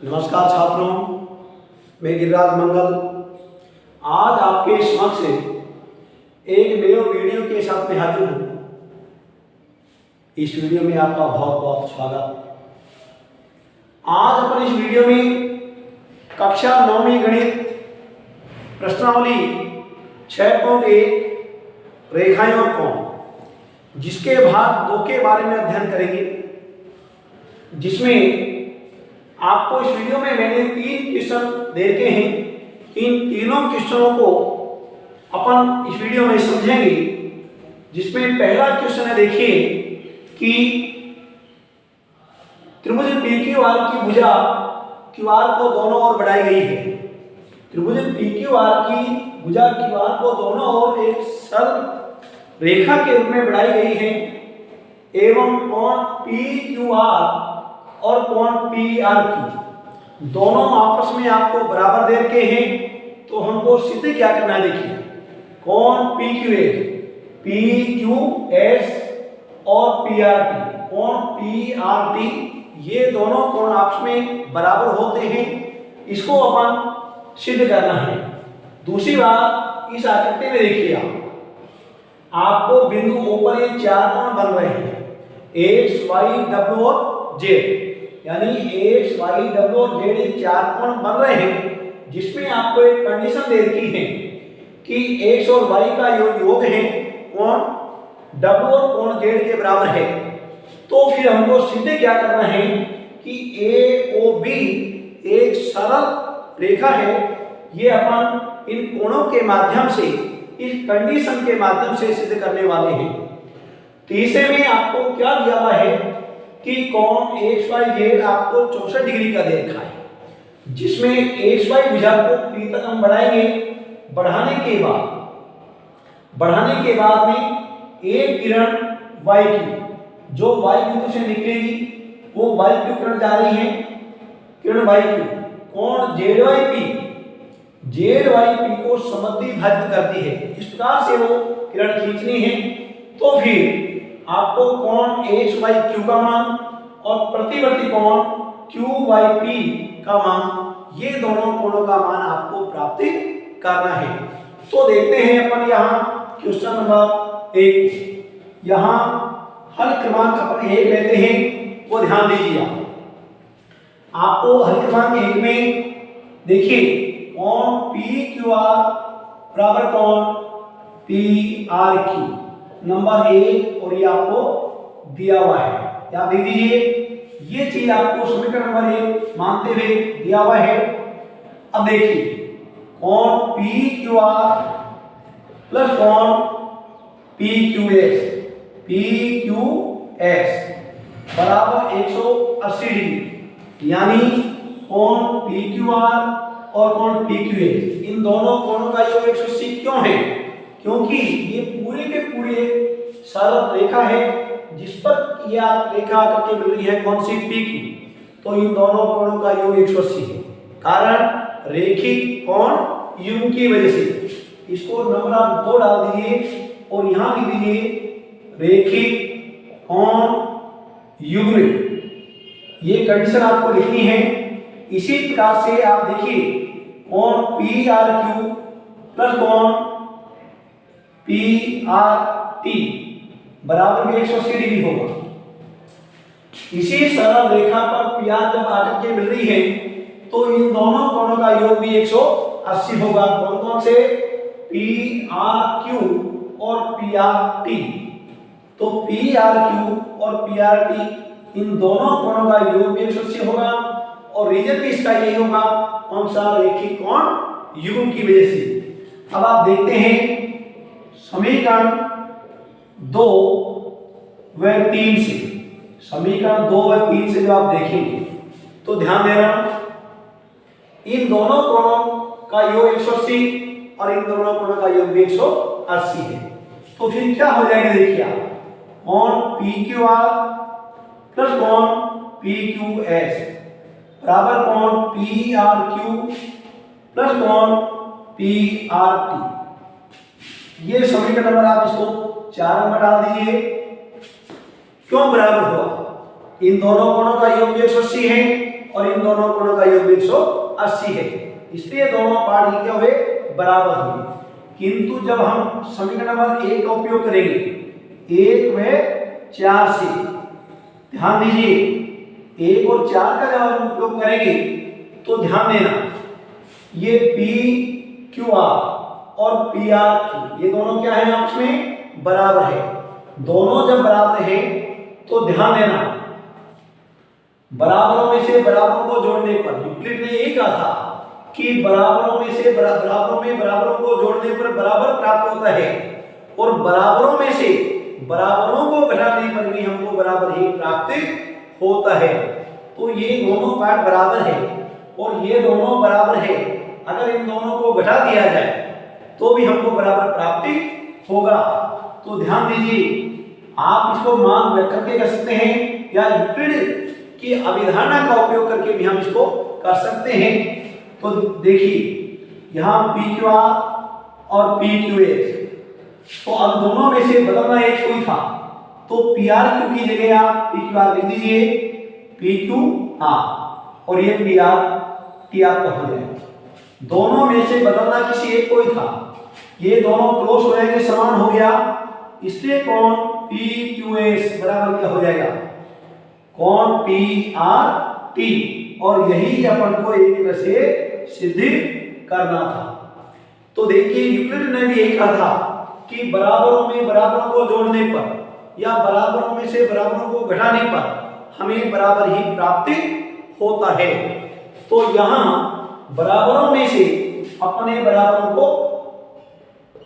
नमस्कार छात्रों, मैं गिरिराज मंगल आज आपके समक्ष एक नए वीडियो के साथ में हाजिर हूँ। इस वीडियो में आपका बहुत बहुत स्वागत। आज अपन इस वीडियो में कक्षा 9वीं गणित प्रश्नावली 6.1 रेखाएं और कोण, जिसके भाग 2 के बारे में अध्ययन करेंगे। जिसमें आपको इस वीडियो में मैंने 3 क्वेश्चन दे रखे हैं। इन तीनों क्वेश्चनों को अपन इस वीडियो में समझेंगे। जिसमें पहला क्वेश्चन है, देखिए कि त्रिभुज PQR की भुजा QR को दोनों ओर बढ़ाई गई है। त्रिभुज PQR की भुजा QR को दोनों ओर एक सरल रेखा के रूप में बढ़ाई गई है एवं कोण PQR और कोण PRQ दोनों आपस में आपको बराबर दे रखे हैं। तो हमको सिद्ध क्या करना है, देखिए कोण PQS और PRT, कोण PRT ये दोनों कोण आपस में बराबर होते हैं। इसको अपन सिद्ध करना है। दूसरी बात, इस आकृति में देखिए आपको बिंदु O पर ये 4 कोण बन रहे हैं, X, Y, W और Z, यानी X, Y, W और Z ये 4 कोण बन रहे हैं। जिसमें आपको एक कंडीशन दे रखी है कि X और Y का योग है कोण W और कोण Z के बराबर है। तो फिर हमको सीधे क्या करना है कि AOB एक सरल रेखा है। ये अपन इन कोणों के माध्यम से, इस कंडीशन के माध्यम से सिद्ध करने वाले हैं। तीसरे में आपको क्या दिया हुआ है कि कोण XYZ आपको 64 डिग्री का दे रखा है। जिसमें XY भुजा को P तक हम बढ़ाएंगे। बढ़ाने के बाद में एक किरण YQ जो Y बिंदु से निकलेगी वो YQ किरण जा रही है, किरण YQ कोण ZYP को समद्विभाजित करती है। इस प्रकार से वो किरण खींचनी है। तो फिर आपको कोण HYQ का मान और प्रतिवर्ती कोण QYP का मान, ये दोनों कोणों का मान आपको प्राप्त करना है। तो देखते हैं अपन यहाँ क्वेश्चन नंबर 1। यहाँ हल क्रमांक अपन 1 लेते हैं, वो ध्यान दीजिए। आपको हल क्रमांक 1 में देखिए कोण PQR बराबर कोण PRQ नंबर 1 और ये आपको दिया हुआ है। क्या दे दीजिए, ये चीज आपको समीकरण नंबर 1 मानते हुए दिया हुआ है। अब देखिए कोण PQR प्लस कोण PQS बराबर 180 डिग्री, यानी कोण PQR और कोण PQS इन दोनों कोणों का योग 180 क्यों है? क्योंकि ये पूरे के पूरे सरल रेखा है जिस पर यह रेखा करके मिल रही है कौन सी PQ। तो इन दोनों कोणों का योग 180 है। कारण रेखिक कोण युग्म की वजह से। इसको नंबर 2 डाल दीजिए और यहां लिख दीजिए रेखिक कोण युग्म। ये कंडीशन आपको लिखनी है। इसी प्रकार से आप देखिए कोण PRQ प्लस कोण PRT बराबर में 180 डिग्री होगा। इसी सरल रेखा पर PR जब आकर के मिल रही है तो इन दोनों कोणों का योग भी 180 होगा। कौन कौन से? PRQ और PRT। तो PRQ और PRT इन दोनों कोणों का योग भी 180 होगा और रीजन भी इसका यही होगा, कौन सा? रेखिक कोण युग्म की वजह से। अब आप देखते हैं समीकरण 2 व 3 से, समीकरण 2 व 3 से जब आप देखेंगे तो ध्यान देना, इन दोनों कोणों का योग 180 और इन दोनों कोणों का योग भी 180 है। तो फिर क्या हो जाएगा, देखिए आप कोण PQR प्लस कोण PQS बराबर कोण PRQ प्लस कोण PRT। ये समीकरण नंबर आप इसको 4 में डाल दीजिए। क्यों बराबर हुआ? इन दोनों कोणों का योग 180 है और इन दोनों कोणों का योग भी 180 है, इसलिए दोनों पार्ट क्या हुए, बराबर हुए। किंतु जब हम समीकरण नंबर 1 का उपयोग करेंगे 1 व 4 से, ध्यान दीजिए 1 और 4 का जब हम उपयोग करेंगे तो ध्यान देना ये पी क्यू आर और पी आर क्यू ये दोनों क्या है, आपस में बराबर है। दोनों जब बराबर है तो ध्यान देना बराबरों में से बराबरों को जोड़ने पर, यूक्लिड ने यही कहा था कि बराबरों में से बराबरों में बराबरों को जोड़ने पर बराबर प्राप्त होता है, और बराबरों में से बराबरों को घटाने पर भी हमको बराबर ही प्राप्त होता है। तो ये दोनों पार्ट बराबर है और ये दोनों बराबर है, अगर इन दोनों को घटा दिया जाए तो भी हमको बराबर प्राप्ति होगा। तो ध्यान दीजिए आप इसको मान करके कर सकते हैं या यूक्लिड की अभिधारणा का उपयोग करके भी हम इसको कर सकते हैं। तो देखिए यहाँ पी क्यू आर और पी क्यू एस, तो अब दोनों में से बदलना एक कोई था, तो पी आर क्यू की जगह आप पी क्यू आर लिख दीजिए, पी क्यू आर और ये पी आर टी आर का हो जाएगा। दोनों में से बदलना किसी एक को ही था, ये दोनों क्रॉस हो जाएंगे, समान हो गया, इसलिए कौन पी क्यू एस बराबर क्या हो जाएगा, कौन पी आर टी, और यही अपन को एक तरह से सिद्ध करना था। तो देखिए यूक्लिड ने भी यही कहा था कि बराबरों में बराबरों को जोड़ने पर या बराबरों में से बराबरों को घटाने पर हमें बराबर ही प्राप्ति होता है। तो यहाँ बराबरों में से अपने बराबरों को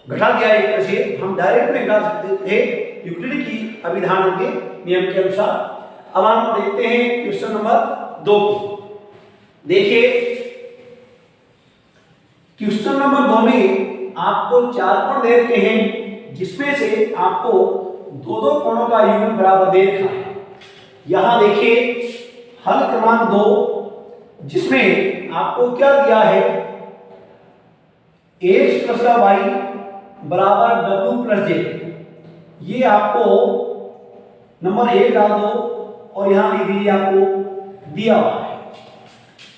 घटा दिया, एक तरह से हम डायरेक्ट में घटा सकते थे यूक्लिड की अभिधारणा के नियम के अनुसार। अब हम देखते हैं क्वेश्चन नंबर 2 को। देखिए क्वेश्चन नंबर 2 में आपको 4 कोण दे रखे हैं, जिसमें से आपको दो कोणों का योग बराबर दे रखा है। यहां देखिए हल क्रमांक 2, जिसमें आपको क्या दिया है, x प्लस वाई बराबर w प्लस जेड। ये आपको नंबर 1 डाल दो और यहां लिख दीजिए आपको दिया हुआ है।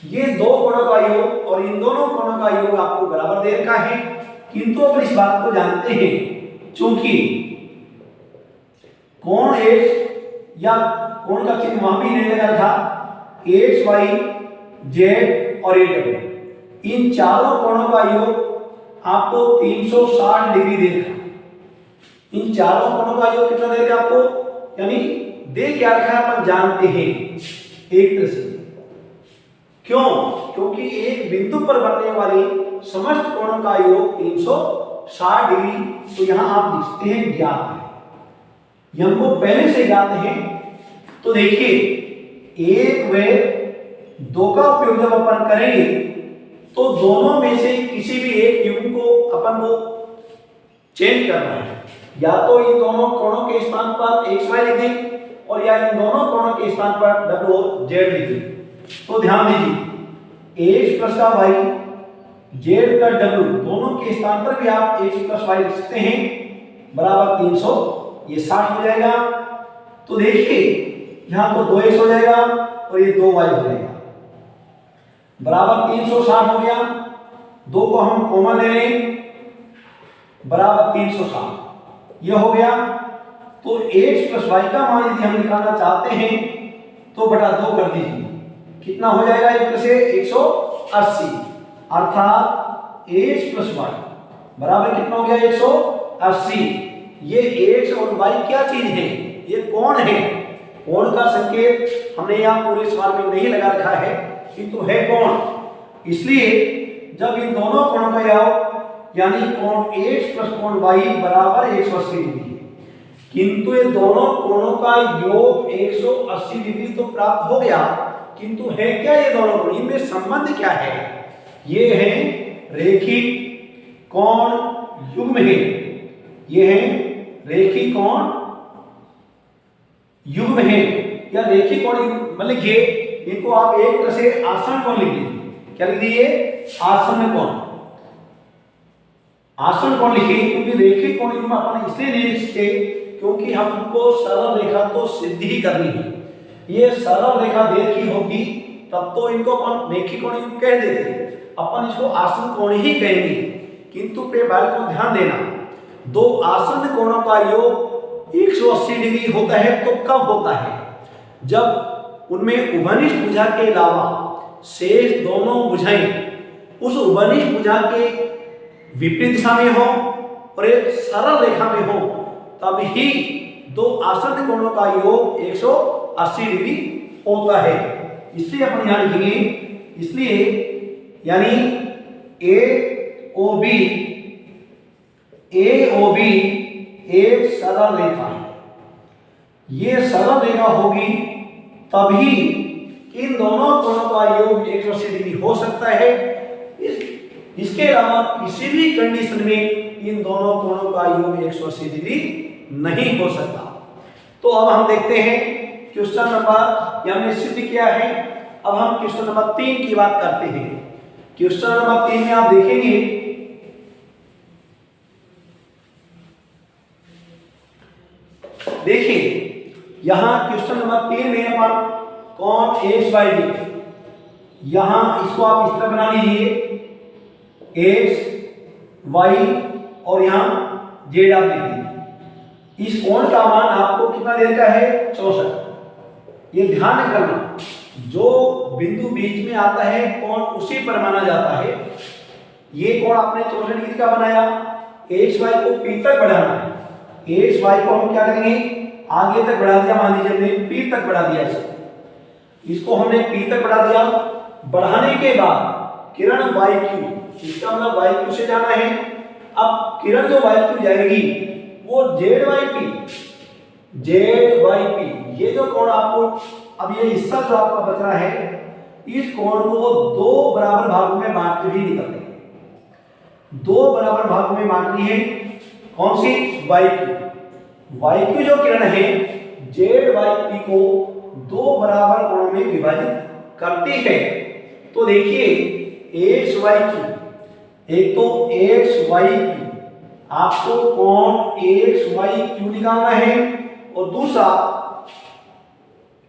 ये दो कोणों का योग और इन दोनों कोणों का योग आपको बराबर दे रखा है, किंतु अपन इस बात को जानते हैं चूंकि कोण x या कोण का चिन्ह वहां भी नहीं लगा था, एक्स वाई जेड और ए डब्ल्यू, इन चारों कोणों का योग आपको 360 डिग्री दे रखा। इन चारों कोणों का योग कितना दे रखा आपको, यानी दे क्या रखा है अपन जानते हैं एक तरह से। क्यों? क्योंकि एक बिंदु पर बनने वाले समस्त कोणों का योग 360 डिग्री, तो यहां आप लिखते हैं ज्ञात है, ये हमको पहले से ज्ञात है। तो देखिए 1 व 2 का उपयोग जब अपन करेंगे तो दोनों में से किसी भी एक युग्म को अपन को चेंज करना है, या तो इन दोनों कोणों के स्थान पर x y लिख दें और या इन दोनों कोणों के स्थान पर w और z लिख दें। तो ध्यान दीजिए x प्लस का y z का w दोनों के स्थान पर भी आप x प्लस y लिख सकते हैं, बराबर 300, ये 60 हो जाएगा। तो देखिए यहां तो 2x हो जाएगा और ये 2y हो जाएगा, बराबर 360 हो गया। 2 को हम कॉमन ले लें, बराबर 360 ये हो गया। तो x प्लस y का मान यदि हम निकालना चाहते हैं तो बटा 2 कर दीजिए, कितना हो जाएगा, एक से 180, अर्थात x प्लस y बराबर कितना हो गया, 180। ये x और y क्या चीज है, ये कोण है। कोण का संकेत हमने यहाँ पूरे सवाल में नहीं लगा रखा है, किंतु है कोण। इसलिए जब इन दोनों कोणों का योग यानी कोण x प्लस कोण y बराबर 180 डिग्री, किंतु ये दोनों कोणों का योग 180 डिग्री तो प्राप्त हो गया, किंतु है क्या ये दोनों कोण, इनमें संबंध क्या है, ये है रेखिक कोण युग्म है, ये है रेखिक कोण युग्म है या रेखिक कोण युग्म। लिखिए इनको आप एक तरह से आसन्न कोण लिख लीजिए, क्या लिख दीजिए, आसन्न कोण। आसन्न कोण लिखिए, क्योंकि रेखिक कोण युग्म अपन इसलिए नहीं लिखते क्योंकि हमको सरल रेखा तो सिद्ध ही करनी है। ये सरल रेखा दे रखी होगी तब तो इनको अपन रेखी कोण योग कह देते, अपन इसको आसन कोण ही कहेंगे। किंतु प्रिय बालक को ध्यान देना, दो आसन कोणों का योग 180 डिग्री होता है तो कब होता है? जब उनमें उभयनिष्ठ भुजा के अलावा शेष दोनों भुजाएं उस उभयनिष्ठ भुजा के विपरीत दिशा में हो और एक सरल रेखा में हो, तब ही दो आसन कोणों का योग 180 डिग्री होता है। इसलिए अपन यहां लिखेंगे, इसलिए यानी AOB एक सरल रेखा है। ये सरल रेखा होगी तभी इन दोनों कोणों का योग 180 डिग्री हो सकता है। इसके अलावा किसी भी कंडीशन में इन दोनों कोणों का योग 180 डिग्री नहीं हो सकता। तो अब हम देखते हैं क्वेश्चन नंबर, ये हमने सिद्ध किया है। अब हम क्वेश्चन नंबर 3 की बात करते हैं। क्वेश्चन नंबर 3 में आप देखेंगे, देखिए यहां क्वेश्चन नंबर 3 में अपन कौन XYZ, यहां इसको आप इस तरह बना लीजिए X Y और यहां Z आप लिख दीजिए। इस कोण का मान आपको कितना देने का है? 64। ये ध्यान करना, जो बिंदु बीच में आता है कोण उसी पर माना जाता है। ये कोण आपने 64 डिग्री का बनाया, XY को P तक बढ़ाना है। XY को हम क्या करेंगे? आगे तक बढ़ा दिया, मान लीजिए हमने P तक बढ़ा दिया, इसको हमने P तक बढ़ा दिया। बढ़ाने के बाद किरण YQ, इसका मतलब YQ से जाना है। अब किरण जो YQ जाएगी वो ZYP, ये जो कोण आपको, अब ये हिस्सा जो आपका बच रहा है, इस कोण को दो बराबर भागों में बांटते ही निकलते हैं। दो बराबर भागों में बांटनी है। कौन सी? YQ जो किरण है ZYP को दो बराबर कोणों में विभाजित करती है। तो देखिए XYQ, एक तो XYQ, आपको कोण XYQ निकालना है और दूसरा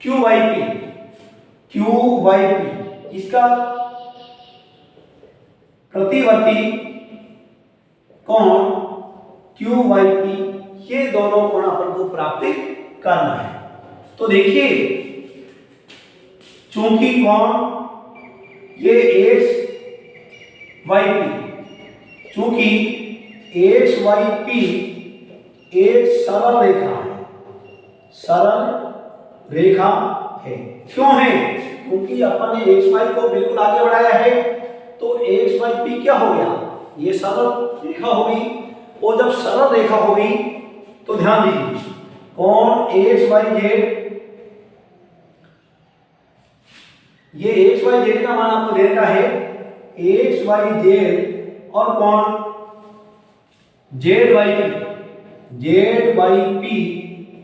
QYP, इसका प्रतिवर्ती कोण QYP, ये दोनों कोण अपन को प्राप्त करना है। तो देखिए चूंकि कोण ये XYP, चूंकि XYP एक सरल रेखा है, सरल रेखा है। क्यों है? क्योंकि अपन ने XY को बिल्कुल आगे बढ़ाया है, तो XYP क्या हो गया? ये सरल रेखा होगी। और जब सरल रेखा होगी तो ध्यान दीजिए, कोण XYZ, ये XYZ का मान आपको दे रखा है XYZ और कोण ZYP,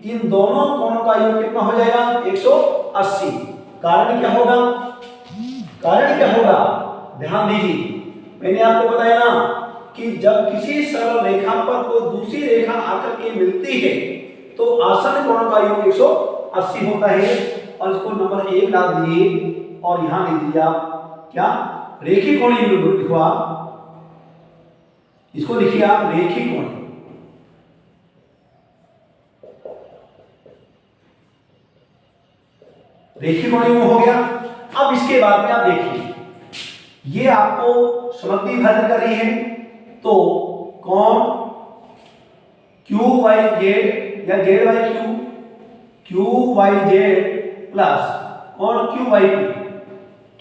इन दोनों कोणों का योग कितना हो जाएगा? 180। कारण क्या होगा? ध्यान दीजिए, मैंने आपको बताया ना कि जब किसी सरल रेखा पर कोई दूसरी रेखा आकर के मिलती है तो आसन कोणों का योग 180 होता है। और इसको नंबर 1 डाल दिए और यहां लिख दिया क्या? रेखी कोणीय योग लिखवा, इसको लिखिए आप रेखी कोण। रेखी कोणीय हो गया। अब इसके बाद में आप देखिए, ये आपको सममिति विभाजन कर रही है, तो कोण QYZ या ZYQ, QYZ प्लस कोण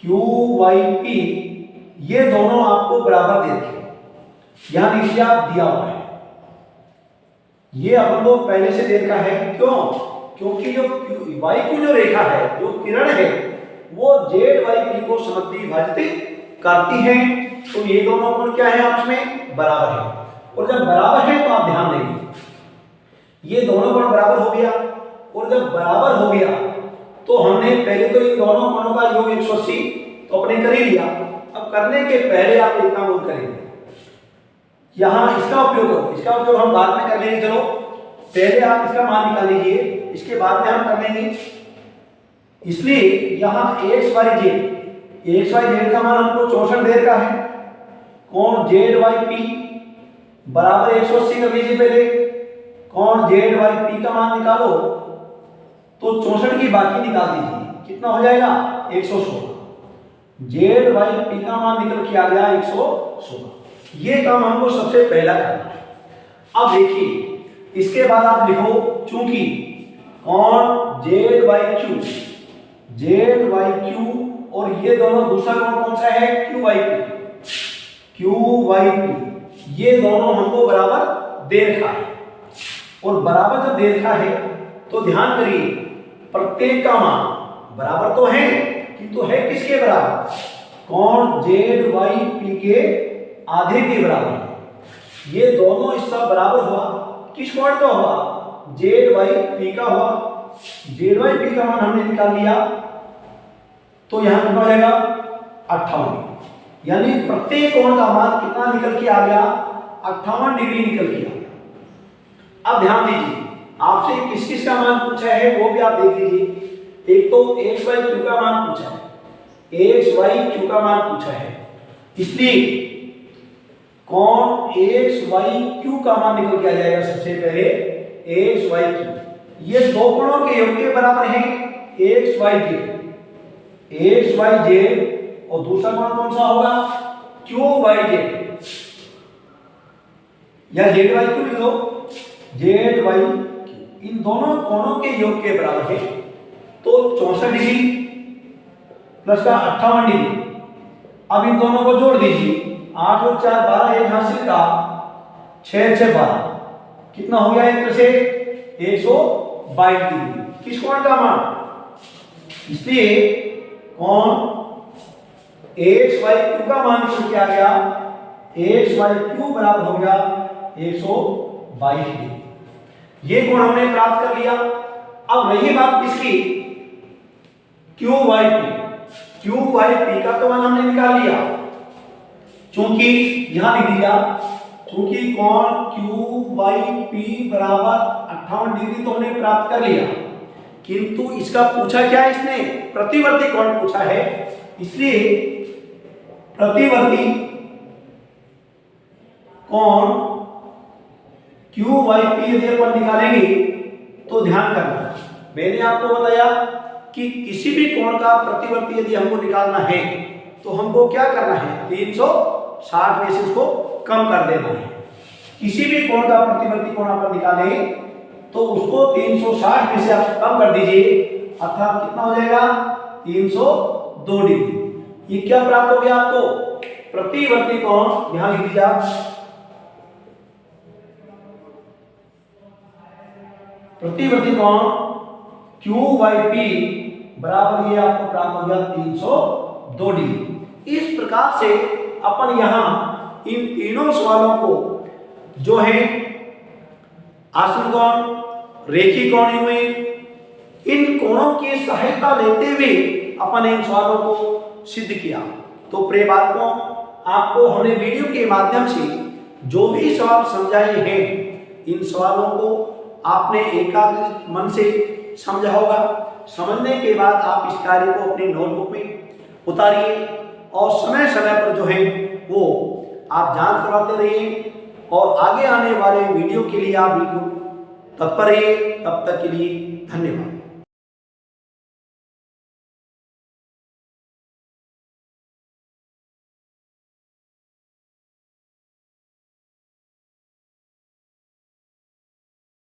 QYP, ये दोनों आपको बराबर दे रखे हैं। यहां नीचे आप दिया हुआ है, ये अपन को पहले से दे रखा है। क्यों? क्योंकि जो YQ जो रेखा है, जो किरण है, वो ZYP को सममिति विभाजित करती है। तो ये दोनों कोण क्या है? आपस में बराबर है। और जब बराबर है तो आप ध्यान देंगे, ये दोनों कोण बराबर हो गया। और जब बराबर हो गया तो हमने पहले तो इन दोनों कोणों का योग 180 तो अपने कर ही लिया। अब करने के पहले आप एक काम और करेंगे, यहां इसका उपयोग करो। इसका उपयोग हम बाद में कर लेंगे। चलो पहले आप इसका मान निकाल लीजिए, इसके बाद में हम कर लेंगे इसलिए यहाँ एक्स वाई जेड का मान हमको 64 देर का है। कोण जेड वाई पी बराबर 180 कर लीजिए पहले। कोण जेड वाई पी का मान निकालो तो 64 की बाकी निकाल दीजिए, कितना हो जाएगा 116। जेड वाई पी का मान निकल के आ गया 116। ये काम हमको सबसे पहला करना है। अब देखिए इसके बाद आप लिखो, चूंकि कोण जेड वाई क्यू और ये दोनों दूसरा कोण कौन सा है क्यू वाई पी, ये दोनों हमको बराबर दे रखा है। और बराबर जब दे रखा है तो ध्यान करिए प्रत्येक का मान बराबर तो है, किंतु है किसके बराबर, कोण जेड वाई पी के आधे के बराबर है। ये दोनों हिस्सा बराबर हुआ, किस कोण का हुआ, जेड वाई पी का हुआ। जेड वाई पी का मान हमने निकाल लिया तो यहां कितना हो जाएगा 58, यानी प्रत्येक कोण का मान कितना निकल के आ गया 58 डिग्री निकल के आ गया। अब ध्यान दीजिए आपसे किस किस का मान पूछा है वो भी आप देख लीजिए। एक तो एक्स वाई क्यू का मान पूछा है, एक्स वाई क्यू का मान पूछा है, इसलिए कोण एक्स वाई क्यू का मान निकल के आ जाएगा सबसे पहले एक्स वाई क्यू। ये दो कोणों के योग के बराबर हैं एक्स वाई जेड और दूसरा कोण कौन सा होगा क्यू वाई जेड, या जेड वाई क्यू लिख दो, जेड वाई क्यू। इन दोनों कोणों के योग के बराबर है तो 64 डिग्री प्लस का 58 डिग्री। अब इन दोनों को जोड़ दीजिए, 8 और 4 12, एक हासिल का 6 6 12, कितना हो गया एक से 122 डिग्री। किस कोण का मान, इसलिए कोण एक्स वाई क्यू का मान निकल के आ गया एक्स वाई क्यू बराबर हो गया 122 डिग्री। ये कोण हमने प्राप्त कर लिया। अब रही बात किसकी, क्यू वाई पी का तो मान हमने निकाल लिया, चूंकि यहां लिख दिया चूंकि कोण क्यू वाई पी बराबर 58 डिग्री तो हमने प्राप्त कर लिया, किंतु इसका पूछा क्या, इसने प्रतिवर्ती कोण पूछा है, इसलिए प्रतिवर्ती कोण क्यू वाई पी यदि अपन निकालेंगे तो ध्यान करना, मैंने आपको बताया कि किसी भी कोण का प्रतिवर्ती यदि हमको निकालना है तो हमको क्या करना है 360 में से उसको कम कर देना है। किसी भी कोण का प्रतिवर्ती कोण आप निकाले तो उसको 360 में से आप कम कर दीजिए, अर्थात कितना हो जाएगा 302 डिग्री। ये क्या प्राप्त हो गया आपको, प्रतिवर्ती कोण, यहां लिख दीजिए आप प्रतिवर्ती कोण क्यू वाई पी बराबर ये आपको प्राप्त हो गया 302 डिग्री। इस प्रकार से अपन यहां इन तीनों सवालों को जो है आसन कोण, रेखी कोण हुए, इन कोणों की सहायता लेते हुए अपन इन सवालों को सिद्ध किया। तो प्रिय बालकों, आपको हमने वीडियो के माध्यम से जो भी सवाल समझाए हैं इन सवालों को आपने एकाग्र मन से समझा होगा। समझने के बाद आप इस कार्य को अपनी नोटबुक में उतारिए और समय समय पर जो है वो आप जांच करवाते रहिए और आगे आने वाले वीडियो के लिए आप बिल्कुल तत्पर रहिए। तब तक के लिए धन्यवाद।